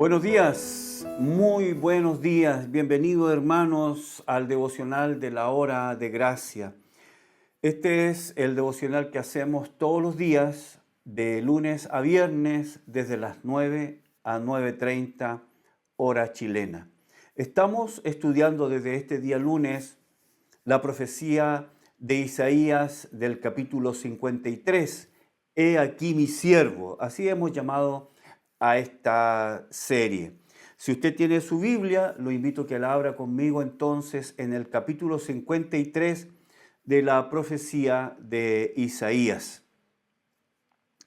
Buenos días, muy buenos días. Bienvenidos hermanos al devocional de la hora de gracia. Este es el devocional que hacemos todos los días, de lunes a viernes, desde las 9 a 9:30 hora chilena. Estamos estudiando desde este día lunes la profecía de Isaías del capítulo 53. He aquí mi siervo. Así hemos llamado a esta serie. Si usted tiene su Biblia, lo invito a que la abra conmigo entonces en el capítulo 53 de la profecía de Isaías.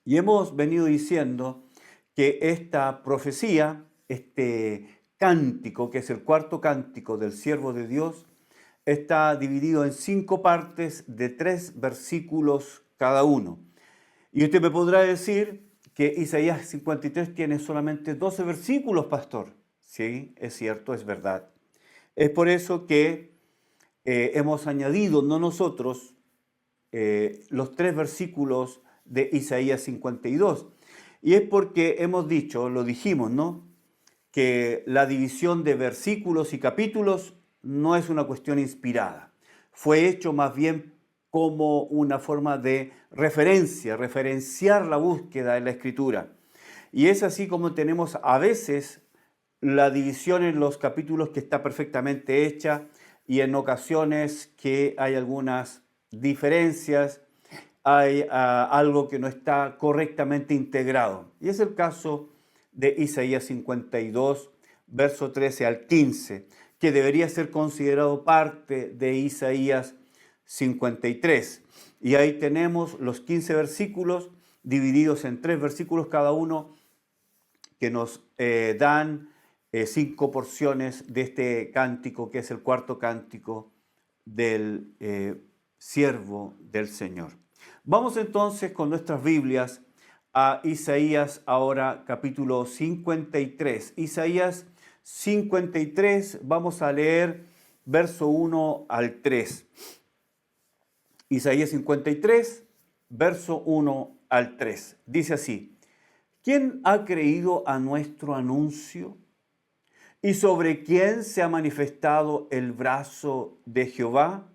Y hemos venido diciendo que esta profecía, este cántico, que es el cuarto cántico del siervo de Dios, está dividido en 5 partes de 3 versículos cada uno. Y usted me podrá decir que Isaías 53 tiene solamente 12 versículos, pastor. Sí, es cierto, es verdad. Es por eso que hemos añadido, no nosotros, los 3 versículos de Isaías 52. Y es porque hemos dicho, lo dijimos, ¿no?, que la división de versículos y capítulos no es una cuestión inspirada. Fue hecho más bien como una forma de referenciar la búsqueda en la Escritura. Y es así como tenemos a veces la división en los capítulos que está perfectamente hecha y en ocasiones que hay algunas diferencias, hay algo que no está correctamente integrado. Y es el caso de Isaías 52, verso 13 al 15, que debería ser considerado parte de Isaías 53. Y ahí tenemos los 15 versículos divididos en 3 versículos cada uno que nos dan 5 porciones de este cántico, que es el cuarto cántico del siervo del Señor. Vamos entonces con nuestras Biblias a Isaías ahora capítulo 53. Isaías 53, vamos a leer verso 1 al 3. Isaías 53, verso 1 al 3. Dice así: ¿Quién ha creído a nuestro anuncio? ¿Y sobre quién se ha manifestado el brazo de Jehová?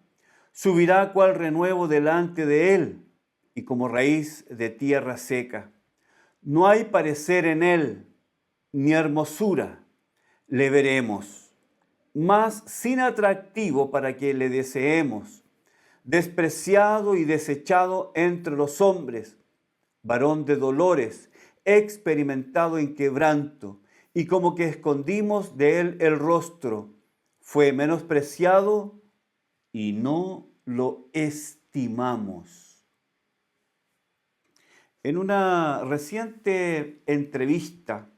Subirá cual renuevo delante de él, y como raíz de tierra seca. No hay parecer en él, ni hermosura le veremos, mas sin atractivo para que le deseemos. Despreciado y desechado entre los hombres, varón de dolores, experimentado en quebranto, y como que escondimos de él el rostro, fue menospreciado y no lo estimamos. En una reciente entrevista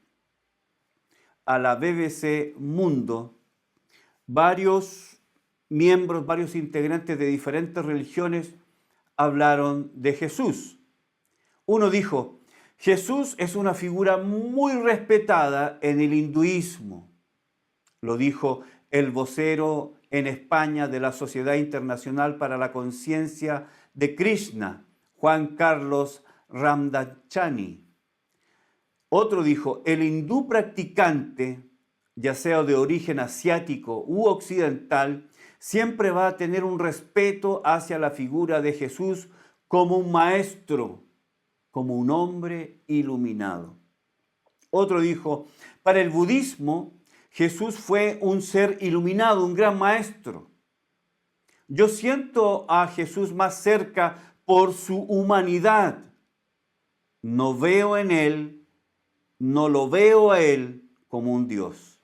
a la BBC Mundo, varios miembros, varios integrantes de diferentes religiones hablaron de Jesús. Uno dijo: Jesús es una figura muy respetada en el hinduismo. Lo dijo el vocero en España de la Sociedad Internacional para la Conciencia de Krishna, Juan Carlos Ramdachani. Otro dijo: el hindú practicante, ya sea de origen asiático u occidental, siempre va a tener un respeto hacia la figura de Jesús como un maestro, como un hombre iluminado. Otro dijo: para el budismo, Jesús fue un ser iluminado, un gran maestro. Yo siento a Jesús más cerca por su humanidad. No lo veo a él como un Dios.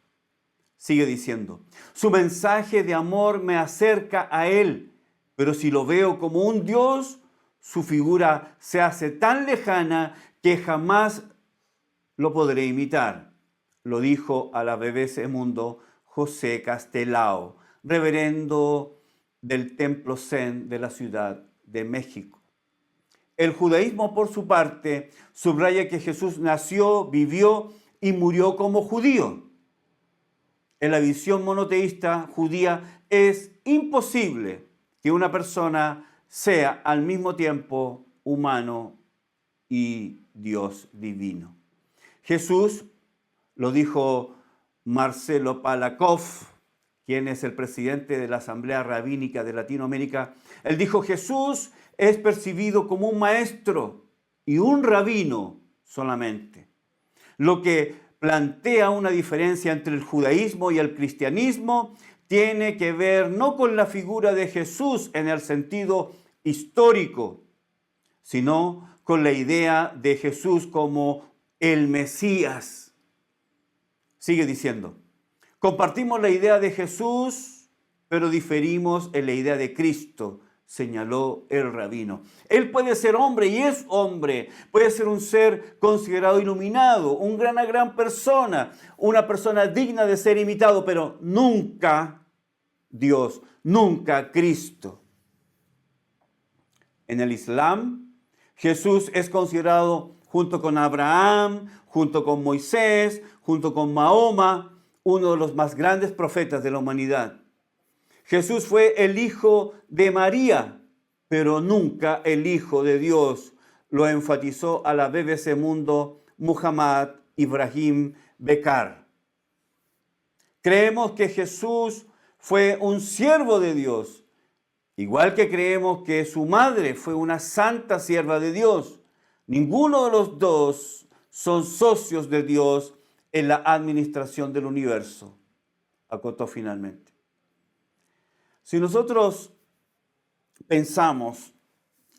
Sigue diciendo: su mensaje de amor me acerca a él, pero si lo veo como un Dios, su figura se hace tan lejana que jamás lo podré imitar. Lo dijo a la BBC Mundo José Castelao, reverendo del Templo Zen de la Ciudad de México. El judaísmo, por su parte, subraya que Jesús nació, vivió y murió como judío. En la visión monoteísta judía es imposible que una persona sea al mismo tiempo humano y Dios divino. Jesús lo dijo Marcelo Palakov, quien es el presidente de la Asamblea Rabínica de Latinoamérica. Él dijo: Jesús es percibido como un maestro y un rabino solamente, lo que plantea una diferencia entre el judaísmo y el cristianismo. Tiene que ver no con la figura de Jesús en el sentido histórico, sino con la idea de Jesús como el Mesías. Sigue diciendo: compartimos la idea de Jesús, pero diferimos en la idea de Cristo, señaló el rabino. Él puede ser hombre y es hombre, puede ser un ser considerado iluminado, una gran persona, una persona digna de ser imitado, pero nunca Dios, nunca Cristo. En el Islam, Jesús es considerado junto con Abraham, junto con Moisés, junto con Mahoma, uno de los más grandes profetas de la humanidad. Jesús fue el hijo de María, pero nunca el hijo de Dios. Lo enfatizó a la BBC Mundo Muhammad Ibrahim Bekar. Creemos que Jesús fue un siervo de Dios, igual que creemos que su madre fue una santa sierva de Dios. Ninguno de los dos son socios de Dios en la administración del universo, acotó finalmente. Si nosotros pensamos,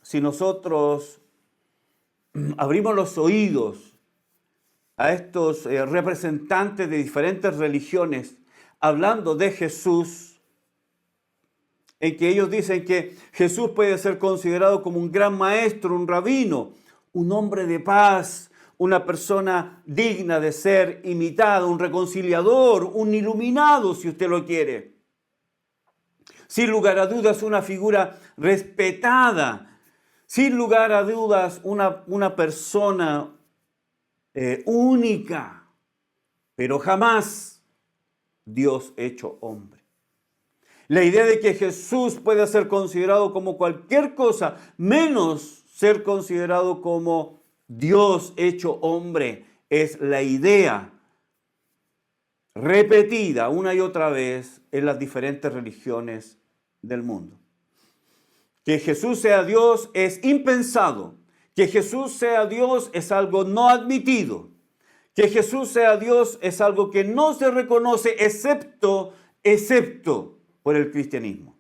si nosotros abrimos los oídos a estos representantes de diferentes religiones hablando de Jesús, en que ellos dicen que Jesús puede ser considerado como un gran maestro, un rabino, un hombre de paz, una persona digna de ser imitada, un reconciliador, un iluminado, si usted lo quiere. Sin lugar a dudas, una figura respetada. Sin lugar a dudas, una persona única. Pero jamás Dios hecho hombre. La idea de que Jesús pueda ser considerado como cualquier cosa, menos ser considerado como Dios hecho hombre, es la idea repetida una y otra vez en las diferentes religiones del mundo. Que Jesús sea Dios es impensado. Que Jesús sea Dios es algo no admitido. Que Jesús sea Dios es algo que no se reconoce excepto por el cristianismo.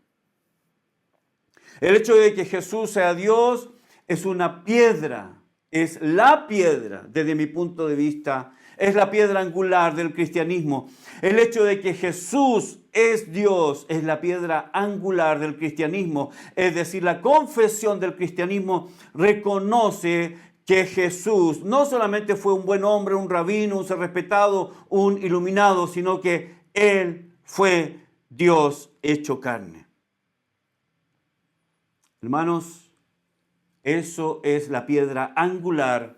El hecho de que Jesús sea Dios es una piedra, es la piedra, desde mi punto de vista, es la piedra angular del cristianismo. El hecho de que Jesús es Dios es la piedra angular del cristianismo. Es decir, la confesión del cristianismo reconoce que Jesús no solamente fue un buen hombre, un rabino, un ser respetado, un iluminado, sino que Él fue Dios hecho carne. Hermanos, eso es la piedra angular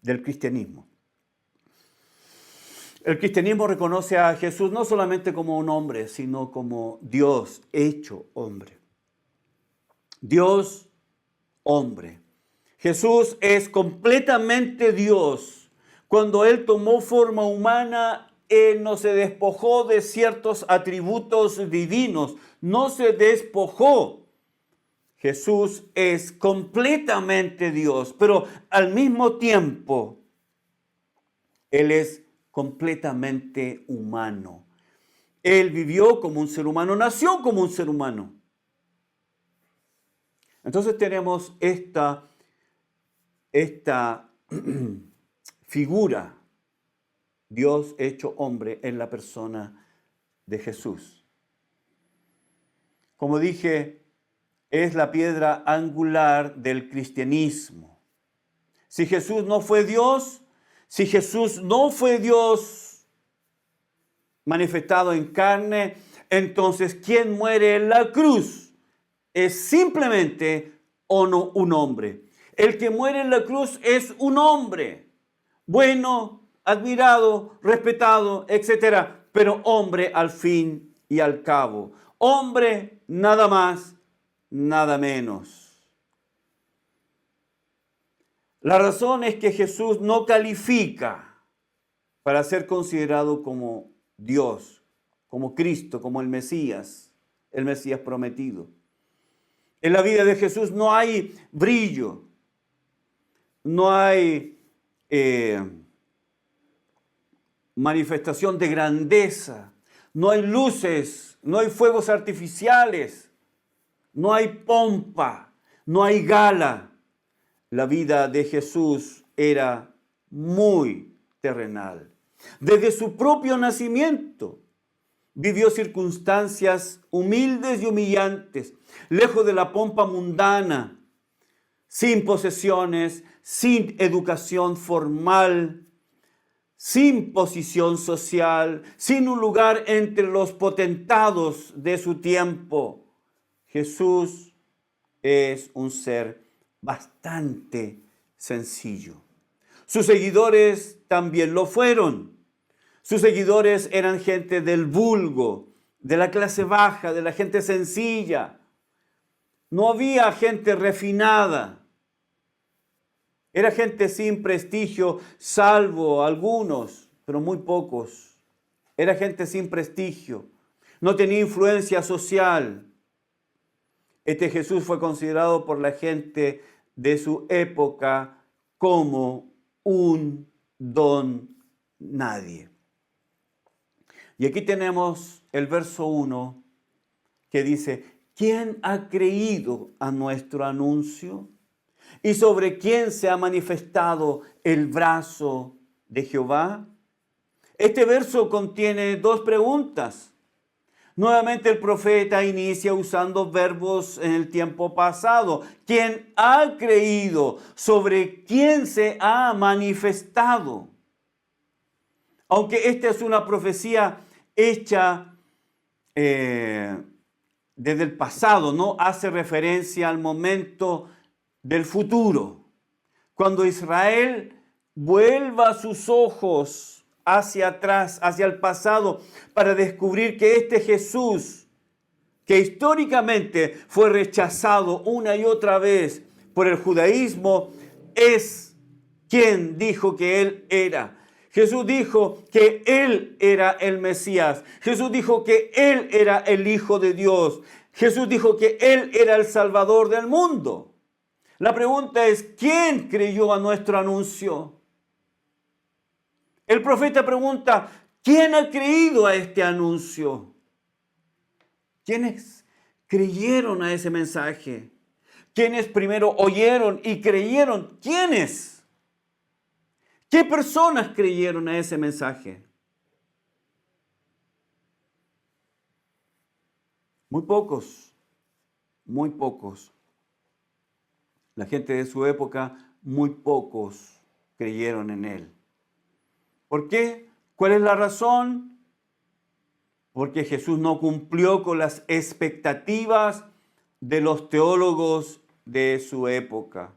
del cristianismo. El cristianismo reconoce a Jesús no solamente como un hombre, sino como Dios hecho hombre. Dios, hombre. Jesús es completamente Dios. Cuando Él tomó forma humana, Él no se despojó de ciertos atributos divinos, no se despojó. Jesús es completamente Dios, pero al mismo tiempo, Él es completamente humano. Él vivió como un ser humano, nació como un ser humano. Entonces tenemos esta figura, Dios hecho hombre en la persona de Jesús. Como dije, es la piedra angular del cristianismo. Si Jesús no fue Dios, si Jesús no fue Dios manifestado en carne, entonces quien muere en la cruz es simplemente un hombre. El que muere en la cruz es un hombre, bueno, admirado, respetado, etc., pero hombre al fin y al cabo. Hombre, nada más, nada menos. La razón es que Jesús no califica para ser considerado como Dios, como Cristo, como el Mesías prometido. En la vida de Jesús no hay brillo, no hay manifestación de grandeza, no hay luces, no hay fuegos artificiales, no hay pompa, no hay gala. La vida de Jesús era muy terrenal. Desde su propio nacimiento vivió circunstancias humildes y humillantes, lejos de la pompa mundana, sin posesiones, sin educación formal, sin posición social, sin un lugar entre los potentados de su tiempo. Jesús es un ser bastante sencillo. Sus seguidores también lo fueron. Sus seguidores eran gente del vulgo, de la clase baja, de la gente sencilla. No había gente refinada. Era gente sin prestigio, salvo algunos, pero muy pocos. Era gente sin prestigio. No tenía influencia social. Este Jesús fue considerado por la gente de su época como un don nadie. Y aquí tenemos el verso 1 que dice, ¿quién ha creído a nuestro anuncio? ¿Y sobre quién se ha manifestado el brazo de Jehová? Este verso contiene dos preguntas. Nuevamente el profeta inicia usando verbos en el tiempo pasado. ¿Quién ha creído? ¿Sobre quién se ha manifestado? Aunque esta es una profecía hecha desde el pasado, no hace referencia al momento del futuro. Cuando Israel vuelva sus ojos hacia atrás, hacia el pasado, para descubrir que este Jesús, que históricamente fue rechazado una y otra vez por el judaísmo, es quien dijo que Él era. Jesús dijo que Él era el Mesías. Jesús dijo que Él era el Hijo de Dios. Jesús dijo que Él era el Salvador del mundo. La pregunta es, ¿quién creyó a nuestro anuncio? El profeta pregunta, ¿quién ha creído a este anuncio? ¿Quiénes creyeron a ese mensaje? ¿Quiénes primero oyeron y creyeron? ¿Quiénes? ¿Qué personas creyeron a ese mensaje? Muy pocos, muy pocos. La gente de su época, muy pocos creyeron en él. ¿Por qué? ¿Cuál es la razón? Porque Jesús no cumplió con las expectativas de los teólogos de su época.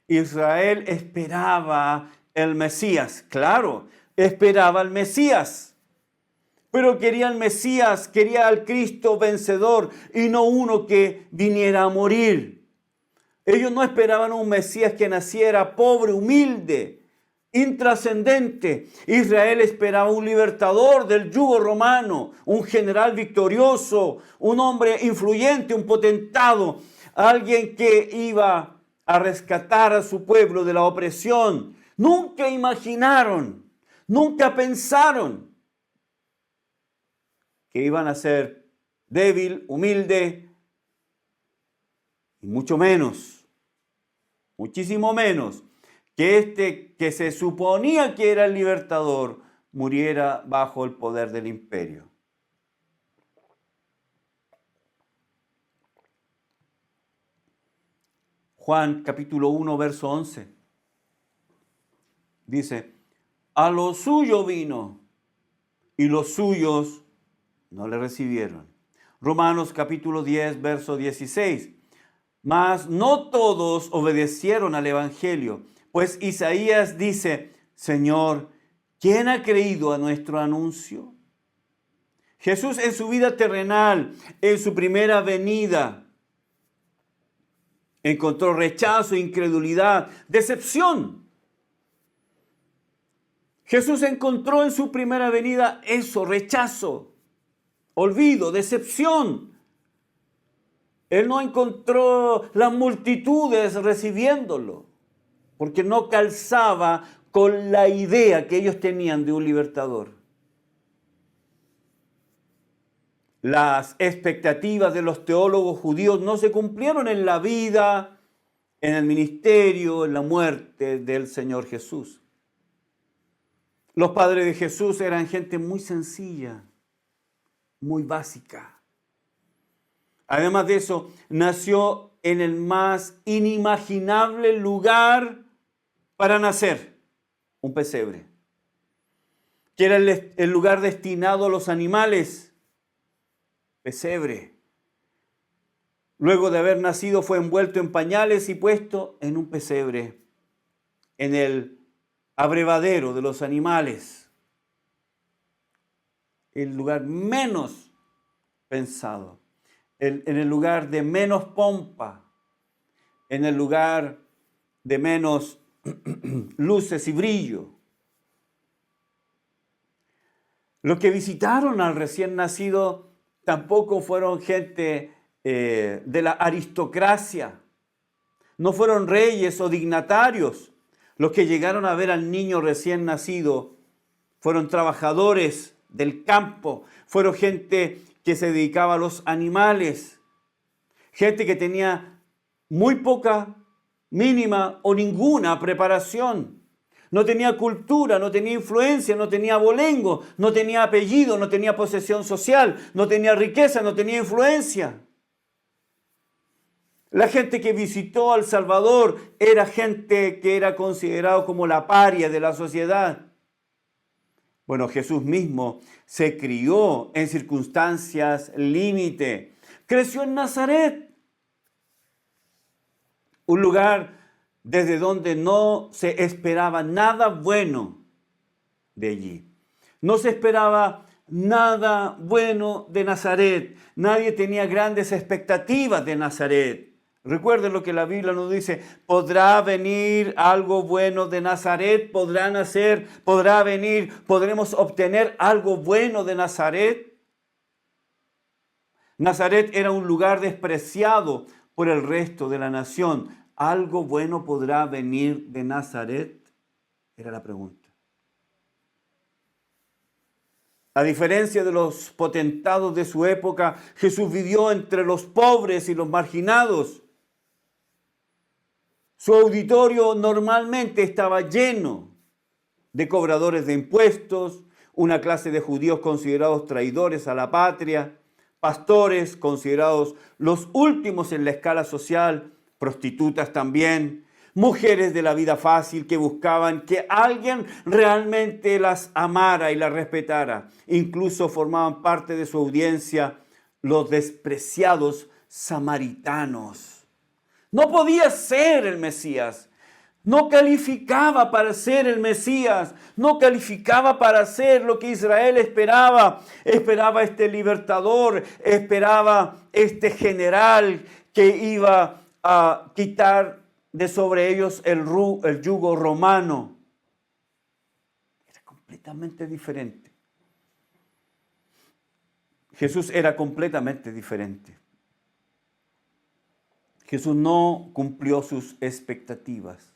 Israel esperaba el Mesías, claro, esperaba al Mesías, pero quería al Mesías, quería al Cristo vencedor y no uno que viniera a morir. Ellos no esperaban un Mesías que naciera pobre, humilde, intrascendente. Israel esperaba un libertador del yugo romano, un general victorioso, un hombre influyente, un potentado, alguien que iba a rescatar a su pueblo de la opresión. Nunca imaginaron, nunca pensaron que iban a ser débil, humilde y mucho menos, muchísimo menos, que este que se suponía que era el libertador muriera bajo el poder del imperio. Juan capítulo 1, verso 11. Dice, a lo suyo vino y los suyos no le recibieron. Romanos capítulo 10, verso 16. Mas no todos obedecieron al evangelio, pues Isaías dice, Señor, ¿quién ha creído a nuestro anuncio? Jesús en su vida terrenal, en su primera venida, encontró rechazo, incredulidad, decepción. Jesús encontró en su primera venida eso, rechazo, olvido, decepción. Él no encontró las multitudes recibiéndolo, porque no calzaba con la idea que ellos tenían de un libertador. Las expectativas de los teólogos judíos no se cumplieron en la vida, en el ministerio, en la muerte del Señor Jesús. Los padres de Jesús eran gente muy sencilla, muy básica. Además de eso, nació en el más inimaginable lugar para nacer, un pesebre, que era el lugar destinado a los animales, pesebre. Luego de haber nacido fue envuelto en pañales y puesto en un pesebre, en el abrevadero de los animales, el lugar menos pensado, en el lugar de menos pompa, en el lugar de menos luces y brillo. Los que visitaron al recién nacido tampoco fueron gente de la aristocracia, no fueron reyes o dignatarios. Los que llegaron a ver al niño recién nacido fueron trabajadores del campo, fueron gente que se dedicaba a los animales, gente que tenía muy poca, mínima o ninguna preparación. No tenía cultura, no tenía influencia, no tenía abolengo, no tenía apellido, no tenía posesión social, no tenía riqueza, no tenía influencia. La gente que visitó al Salvador era gente que era considerado como la paria de la sociedad. Bueno, Jesús mismo se crió en circunstancias límite. Creció en Nazaret, un lugar desde donde no se esperaba nada bueno de allí. No se esperaba nada bueno de Nazaret. Nadie tenía grandes expectativas de Nazaret. Recuerden lo que la Biblia nos dice: ¿podrá venir algo bueno de Nazaret? ¿Podrá nacer? ¿Podrá venir? ¿Podremos obtener algo bueno de Nazaret? Nazaret era un lugar despreciado por el resto de la nación. ¿Algo bueno podrá venir de Nazaret? Era la pregunta. A diferencia de los potentados de su época, Jesús vivió entre los pobres y los marginados. Su auditorio normalmente estaba lleno de cobradores de impuestos, una clase de judíos considerados traidores a la patria, pastores considerados los últimos en la escala social, prostitutas también, mujeres de la vida fácil que buscaban que alguien realmente las amara y las respetara. Incluso formaban parte de su audiencia los despreciados samaritanos. No podía ser el Mesías. No calificaba para ser el Mesías. No calificaba para ser lo que Israel esperaba. Esperaba este libertador. Esperaba este general que iba a quitar de sobre ellos el yugo romano. Era completamente diferente. Jesús era completamente diferente. Jesús no cumplió sus expectativas.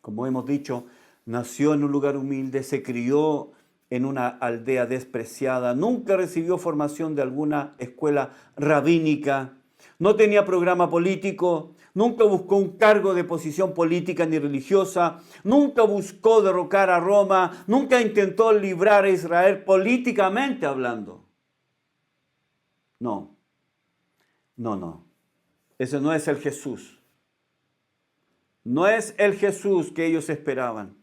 Como hemos dicho, nació en un lugar humilde, se crió en una aldea despreciada, nunca recibió formación de alguna escuela rabínica, no tenía programa político, nunca buscó un cargo de posición política ni religiosa, nunca buscó derrocar a Roma, nunca intentó librar a Israel políticamente hablando. No. Ese no es el Jesús. No es el Jesús que ellos esperaban.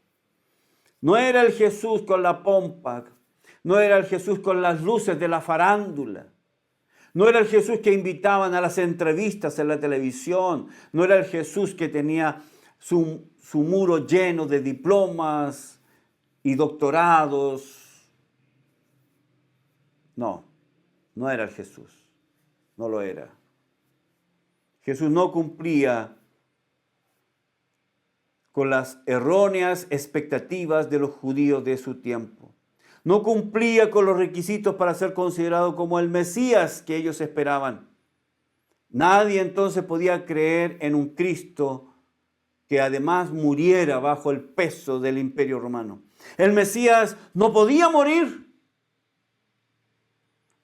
No era el Jesús con la pompa. No era el Jesús con las luces de la farándula. No era el Jesús que invitaban a las entrevistas en la televisión. No era el Jesús que tenía su muro lleno de diplomas y doctorados. No era el Jesús. No lo era. Jesús no cumplía con las erróneas expectativas de los judíos de su tiempo. No cumplía con los requisitos para ser considerado como el Mesías que ellos esperaban. Nadie entonces podía creer en un Cristo que además muriera bajo el peso del Imperio Romano. El Mesías no podía morir.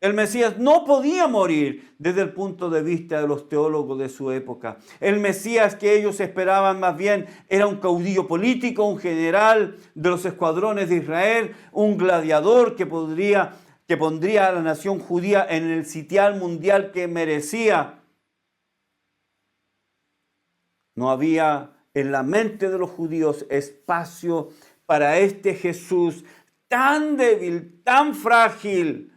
El Mesías no podía morir desde el punto de vista de los teólogos de su época. El Mesías que ellos esperaban más bien era un caudillo político, un general de los escuadrones de Israel, un gladiador que pondría a la nación judía en el sitial mundial que merecía. No había en la mente de los judíos espacio para este Jesús tan débil, tan frágil.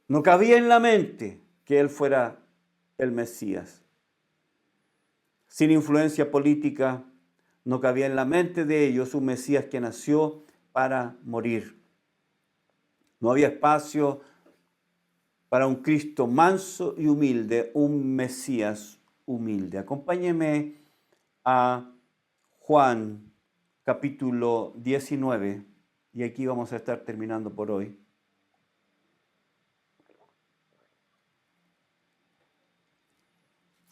No cabía en la mente que él fuera el Mesías. Sin influencia política, no cabía en la mente de ellos un Mesías que nació para morir. No había espacio para un Cristo manso y humilde, un Mesías humilde. Acompáñeme a Juan capítulo 19 y aquí vamos a estar terminando por hoy.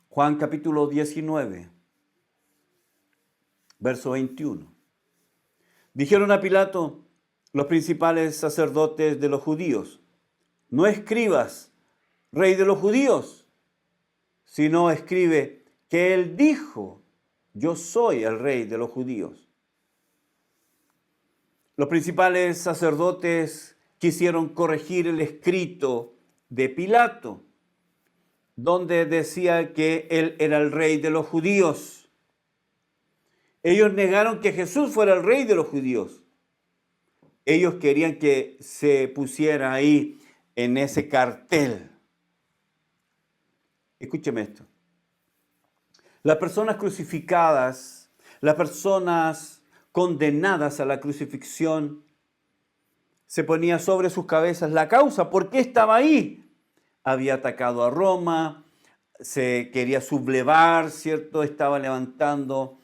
Juan capítulo 19, verso 21. Dijeron a Pilato los principales sacerdotes de los judíos: no escribas, rey de los judíos, sino escribe que él dijo: yo soy el rey de los judíos. Los principales sacerdotes quisieron corregir el escrito de Pilato, donde decía que él era el rey de los judíos. Ellos negaron que Jesús fuera el rey de los judíos. Ellos querían que se pusiera ahí en ese cartel. Escúcheme esto. Las personas crucificadas, las personas condenadas a la crucifixión, se ponía sobre sus cabezas la causa. ¿Por qué estaba ahí? Había atacado a Roma, se quería sublevar, ¿cierto? Estaba levantando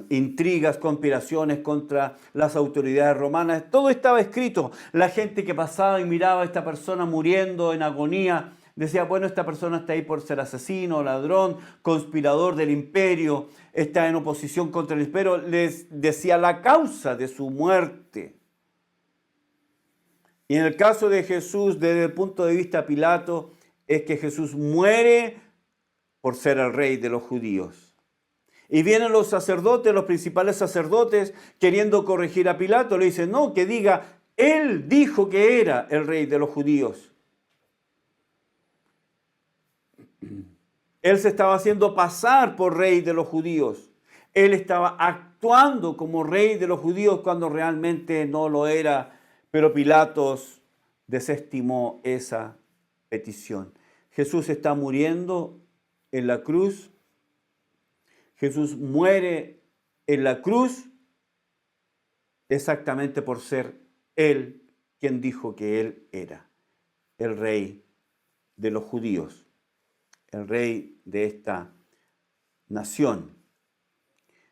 intrigas, conspiraciones contra las autoridades romanas. Todo estaba escrito. La gente que pasaba y miraba a esta persona muriendo en agonía, decía, bueno, esta persona está ahí por ser asesino, ladrón, conspirador del imperio, está en oposición contra el imperio. Les decía la causa de su muerte. Y en el caso de Jesús, desde el punto de vista de Pilato, es que Jesús muere por ser el rey de los judíos. Y vienen los sacerdotes, los principales sacerdotes, queriendo corregir a Pilato. Le dicen, no, que diga, él dijo que era el rey de los judíos. Él se estaba haciendo pasar por rey de los judíos. Él estaba actuando como rey de los judíos cuando realmente no lo era. Pero Pilatos desestimó esa petición. Jesús está muriendo en la cruz. Jesús muere en la cruz exactamente por ser Él quien dijo que Él era el rey de los judíos, el rey de esta nación.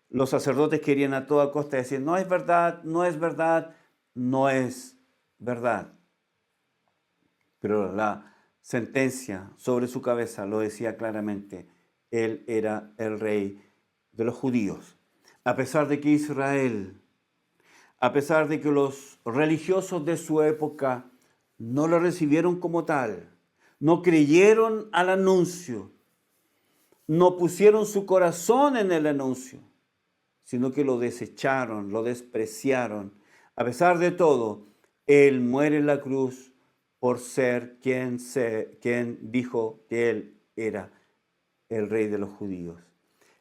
Los sacerdotes querían a toda costa decir, no es verdad, no es verdad, no es verdad. Pero la sentencia sobre su cabeza lo decía claramente. Él era el rey de los judíos. A pesar de que Israel, a pesar de que los religiosos de su época no lo recibieron como tal, no creyeron al anuncio, no pusieron su corazón en el anuncio, sino que lo desecharon, lo despreciaron. A pesar de todo, Él muere en la cruz por ser quien dijo que Él era el rey de los judíos.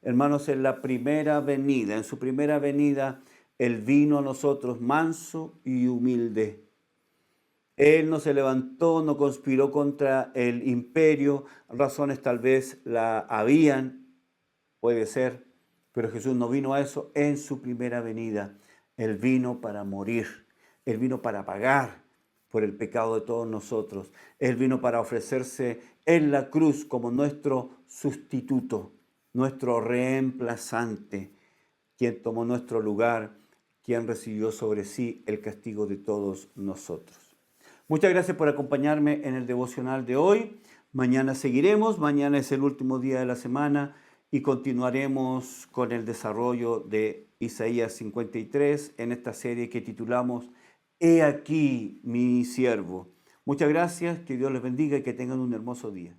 Hermanos, en su primera venida, Él vino a nosotros manso y humilde. Él no se levantó, no conspiró contra el imperio. Razones tal vez la habían, puede ser, pero Jesús no vino a eso en su primera venida. Él vino para morir. Él vino para pagar por el pecado de todos nosotros. Él vino para ofrecerse en la cruz como nuestro sustituto. nuestro reemplazante, quien tomó nuestro lugar, quien recibió sobre sí el castigo de todos nosotros. Muchas gracias por acompañarme en el devocional de hoy. Mañana seguiremos, mañana es el último día de la semana y continuaremos con el desarrollo de Isaías 53 en esta serie que titulamos He aquí mi siervo. Muchas gracias, que Dios les bendiga y que tengan un hermoso día.